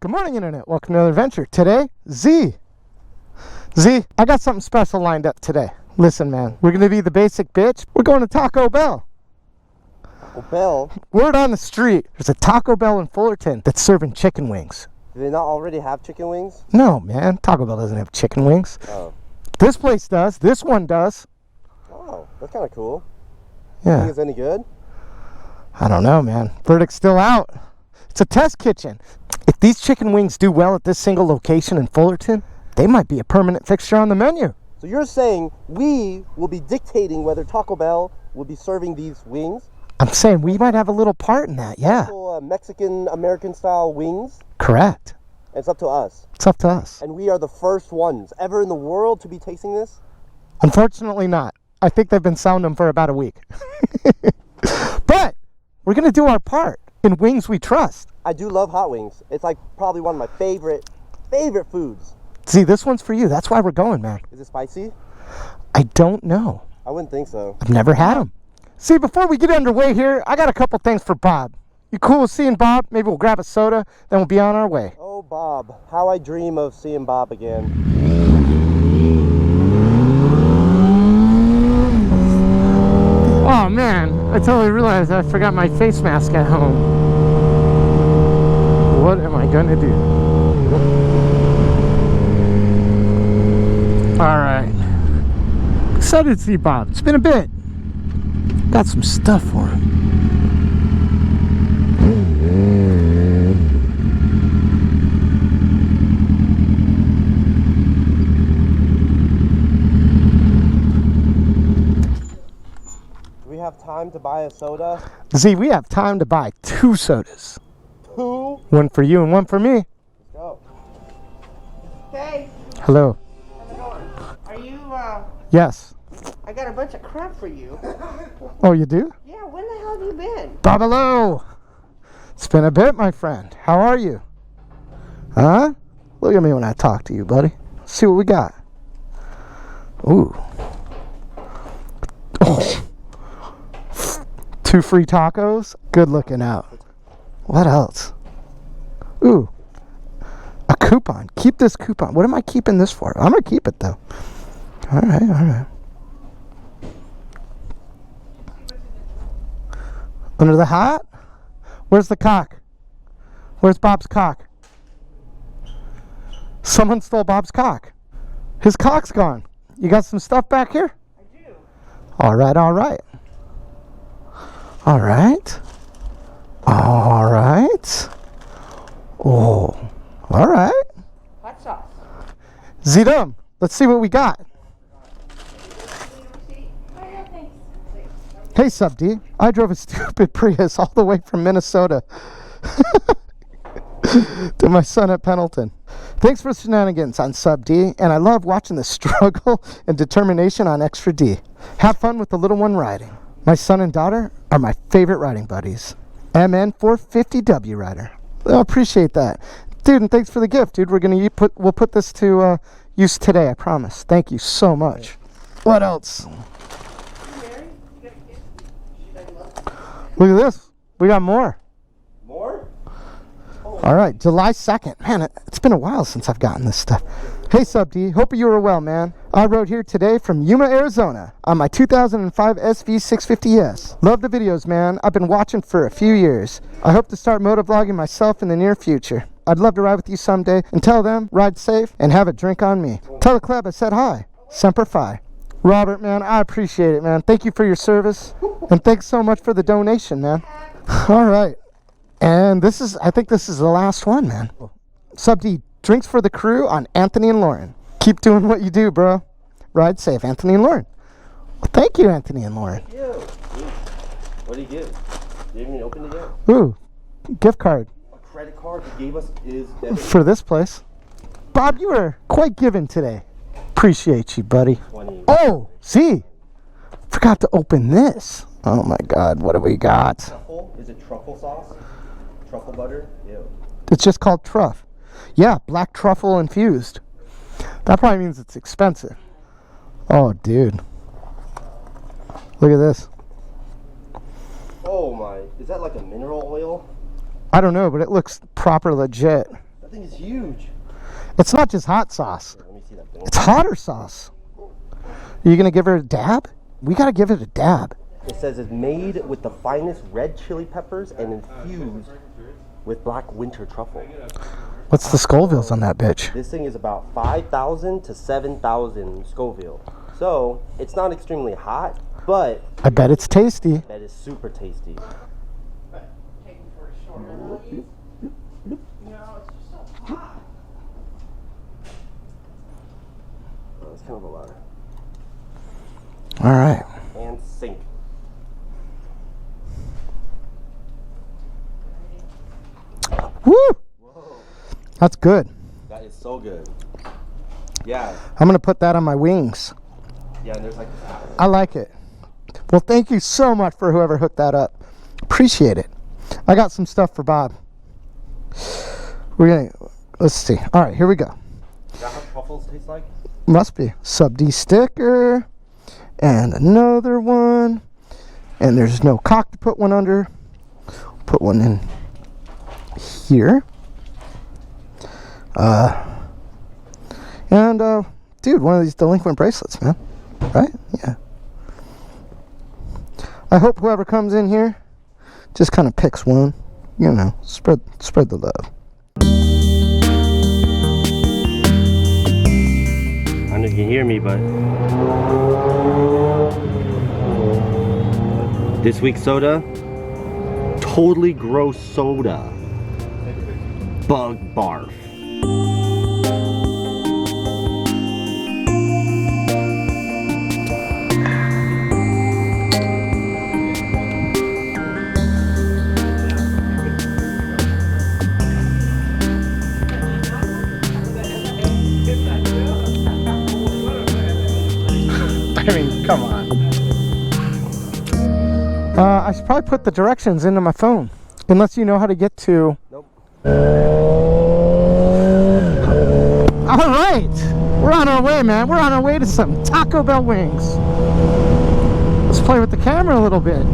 Good morning, Internet. Welcome to another adventure. Today, Z, I got something special lined up today. Listen, man, we're going to be the basic bitch. We're going to Taco Bell. Taco Bell? Word on the street, there's a Taco Bell in Fullerton that's serving chicken wings. Do they not already have chicken wings? No, man. Taco Bell doesn't have chicken wings. Oh. This place does. This one does. Oh, that's kind of cool. Yeah. Think it's any good? I don't know, man. Verdict's still out. It's a test kitchen. If these chicken wings do well at this single location in Fullerton, they might be a permanent fixture on the menu. So you're saying we will be dictating whether Taco Bell will be serving these wings? I'm saying we might have a little part in that, yeah. Mexican-American style wings? Correct. And it's up to us. It's up to us. And we are the first ones ever in the world to be tasting this? Unfortunately not. I think they've been selling them for about a week. But we're going to do our part in wings we trust. I do love hot wings. It's like probably one of my favorite foods. See, this one's for you. That's why we're going, man. Is it spicy? I don't know. I wouldn't think so. I've never had them. See, before we get underway here, I got a couple things for Bob. You cool with seeing Bob? Maybe we'll grab a soda, then we'll be on our way. Oh, Bob. How I dream of seeing Bob again. Oh, man. I totally realized I forgot my face mask at home. What am I going to do? Alright. Excited to see Bob. It's been a bit. Got some stuff for him. Do we have time to buy a soda? Z, we have time to buy 2 sodas. 2? One for you and one for me. Let's go. Hey, Hello. how's it going? Are you, Yes. I got a bunch of crap for you. Oh, you do? Yeah, when the hell have you been? Bob, hello. It's been a bit, my friend. How are you? Huh? Look at me when I talk to you, buddy. Let's see what we got. Ooh. Oh. 2 free tacos. Good looking out. What else? Ooh. A coupon. Keep this coupon. What am I keeping this for? I'm going to keep it, though. All right. Under the hat? Where's the cock? Where's Bob's cock? Someone stole Bob's cock. His cock's gone. You got some stuff back here? I do. All right. All right. Oh, all right. Hot sauce. Zidum, let's see what we got. Hey, Sub D. I drove a stupid Prius all the way from Minnesota to my son at Pendleton. Thanks for shenanigans on Sub D, and I love watching the struggle and determination on Extra D. Have fun with the little one riding. My son and daughter are my favorite riding buddies. MN 450W rider. I appreciate that, dude. And thanks for the gift, dude. We'll put this to use today. I promise. Thank you so much. What else? Look at this. We got more. More? Oh. All right, July 2nd. Man, it's been a while since I've gotten this stuff. Hey, Sub D. Hope you were well, man. I rode here today from Yuma, Arizona on my 2005 SV650S. Love the videos, man. I've been watching for a few years. I hope to start motovlogging myself in the near future. I'd love to ride with you someday. And tell them, ride safe and have a drink on me. Tell the club I said hi. Semper Fi. Robert, man, I appreciate it, man. Thank you for your service. And thanks so much for the donation, man. All right. And I think this is the last one, man. Sub D, drinks for the crew on Anthony and Lauren. Keep doing what you do, bro. Ride safe, Anthony and Lauren. Well, thank you, Anthony and Lauren. Thank you. What did he give? You haven't even opened it yet? Ooh, gift card. A credit card he gave us is debit. For this place. Bob, you were quite given today. Appreciate you, buddy. 20. Oh, see. Forgot to open this. Oh my God, what do we got? Truffle? Is it truffle sauce? Truffle butter? Ew. It's just called truff. Yeah, black truffle infused. That probably means it's expensive. Oh, dude. Look at this. Oh my, is that like a mineral oil? I don't know, but it looks proper legit. That's That thing is huge. It's not just hot sauce. Let me see that thing. It's hotter sauce. Are you gonna give it a dab? We gotta give it a dab. It says it's made with the finest red chili peppers and infused with black winter truffle. What's the Scovilles on that bitch? This thing is about 5,000 to 7,000 Scoville. So it's not extremely hot, but I bet it's tasty. that is super tasty. Oh, it's kind of a lot. All right. And sink. Woo! Whoa, That's good. that is so good. Yeah, I'm gonna put that on my wings. yeah. And there's like. I like it. Well, thank you so much for whoever hooked that up. Appreciate it. I got some stuff for Bob. Let's see. All right, here we go. Is that how truffles taste like? Must be. Sub D sticker. And another one. And there's no cock to put one under. Put one in here. Dude, one of these delinquent bracelets, man. Right? Yeah. I hope whoever comes in here just kind of picks one. You know, spread the love. I don't know if you can hear me, but this week's soda, totally gross soda. Bug barf. I mean, come on. I should probably put the directions into my phone. Unless you know how to get to... Nope. Alright! We're on our way, man. We're on our way to some Taco Bell wings. Let's play with the camera a little bit.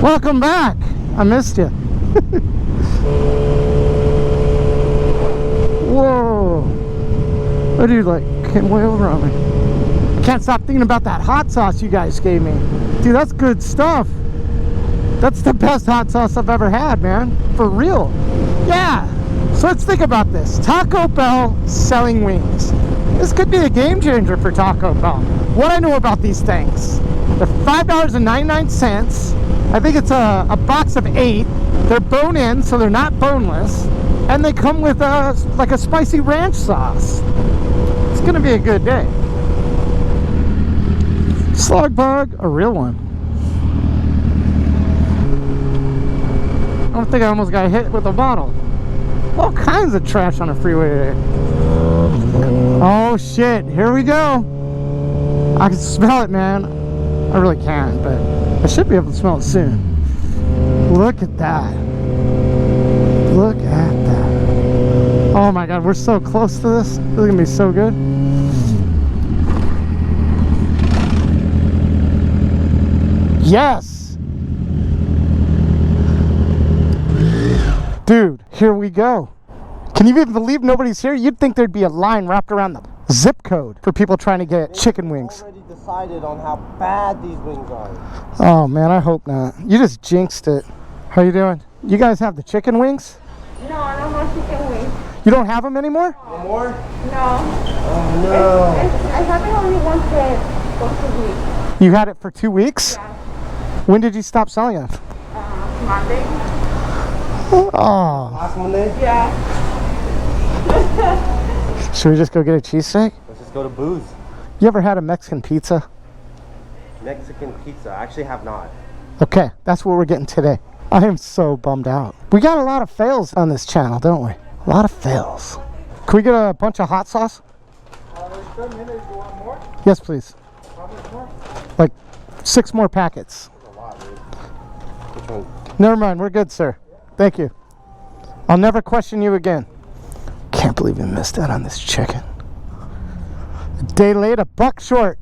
Welcome back. I missed you. Whoa. That dude like came way over on me. I can't stop thinking about that hot sauce you guys gave me. Dude, that's good stuff. That's the best hot sauce I've ever had, man. For real. Yeah. So let's think about this. Taco Bell selling wings. This could be a game changer for Taco Bell. What I know about these things. They're $5.99. I think it's a box of 8. They're bone-in, so they're not boneless. And they come with like a spicy ranch sauce. It's gonna be a good day. Slug bug, a real one. I don't think I almost got hit with a bottle. All kinds of trash on the freeway today. Oh shit, here we go. I can smell it, man. I really can't, but I should be able to smell it soon. Look at that. Look at that. Oh my god, we're so close to this. This is gonna be so good. Yes! Dude, here we go. Can you even believe nobody's here? You'd think there'd be a line wrapped around the zip code for people trying to get chicken wings. Already decided on how bad these wings are. Oh man, I hope not. You just jinxed it. How you doing? You guys have the chicken wings? No, I don't want chicken wings. You don't have them anymore? No more? No. Oh no. I have it only once a week. You had it for 2 weeks? Yeah. When did you stop selling it? Monday. Oh. Last Monday? Yeah. Should we just go get a cheesesteak? Let's just go to Booze. You ever had a Mexican pizza? Mexican pizza. I actually have not. Okay, that's what we're getting today. I am so bummed out. We got a lot of fails on this channel, don't we? A lot of fails. Can we get a bunch of hot sauce? There's 10 minutes. You want more? Yes, please. How much more? Like 6 more packets. That's a lot, dude. Which one? Never mind, we're good, sir. Thank you. I'll never question you again. Can't believe we missed out on this chicken. A day late, $1 short.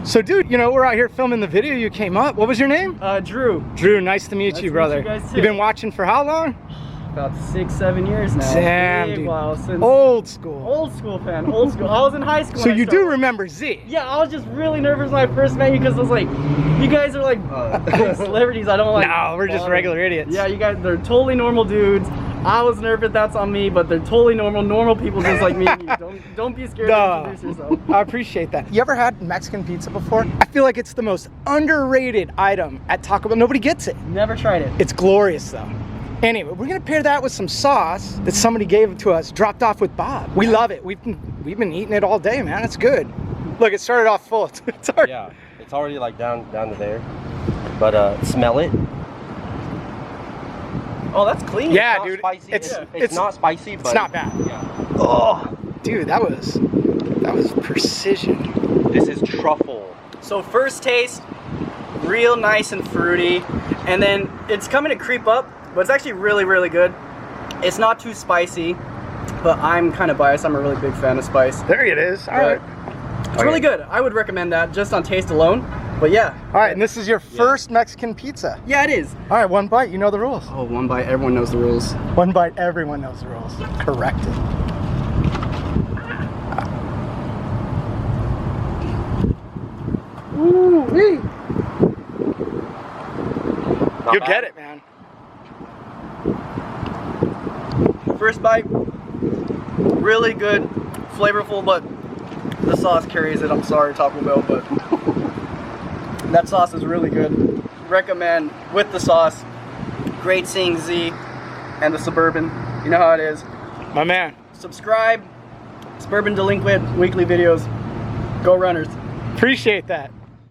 So dude, you know, we're out here filming the video. You came up. What was your name? Drew. Drew, nice to meet Nice you, to brother. meet you guys, too. You've been watching for how long? About 6-7 years now. Damn, Big dude. while since Old school. old school fan. Old school. I was in high school. So when I you do started. remember Z? Yeah, I was just really nervous when I first met you because I was like, you guys are like big celebrities. I don't like. No, we're just regular idiots. Yeah, you guys, they're totally normal dudes. I was nervous, that's on me, but they're totally normal people just like me and you. Don't be scared to introduce yourself. I appreciate that. You ever had Mexican pizza before? I feel like it's the most underrated item at Taco Bell. Nobody gets it. Never tried it. It's glorious though. Anyway, we're gonna pair that with some sauce that somebody gave to us, dropped off with Bob. We love it. We've been eating it all day, man. It's good. Look, it started off full. It's already... Yeah, it's already like down to there. But smell it. Oh, that's clean. Yeah, It's not dude. spicy. It's It's not spicy, but it's not bad. Yeah. Oh, dude, that was precision. This is truffle. So first taste, real nice and fruity, and then it's coming to creep up, but it's actually really good. It's not too spicy, but I'm kind of biased. I'm a really big fan of spice. There it is. All right. It's really good. I would recommend that just on taste alone. But yeah. All right, and this is your first Mexican pizza. Yeah, it is. All right, one bite, you know the rules. Oh, one bite, everyone knows the rules. One bite, everyone knows the rules. Corrected. Ooh-wee. You'll get it, man. First bite, really good, flavorful, but the sauce carries it. I'm sorry, Taco Bell, but that sauce is really good. Recommend with the sauce. Great seeing Z and the Suburban. You know how it is. My man. Subscribe. Suburban Delinquent weekly videos. Go runners. Appreciate that.